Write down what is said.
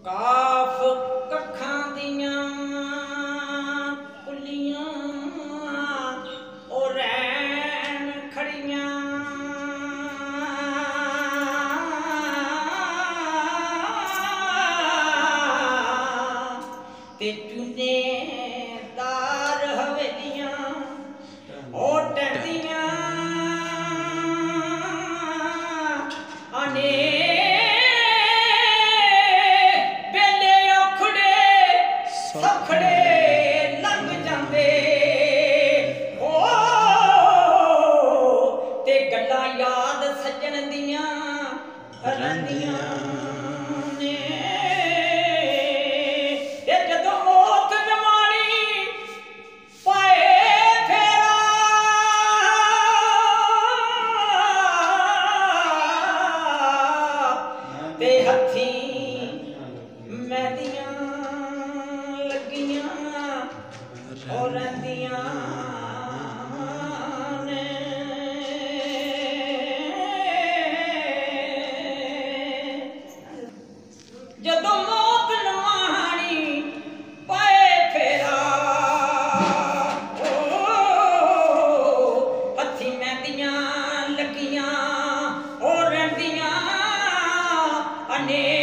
काफ कखां दियां पुलियां ओ रैन खड़ियां ते चुने तार हवेलियां ओ टहदियां आने याद सजन दियां रंदियां ने जदों मौत जमानी पाए फेरा ते हथी मैदियां लगियां और रंदियां जदों मौत नवाणी पाए फेरा हथी मैदियां लगियां और रंदियां अने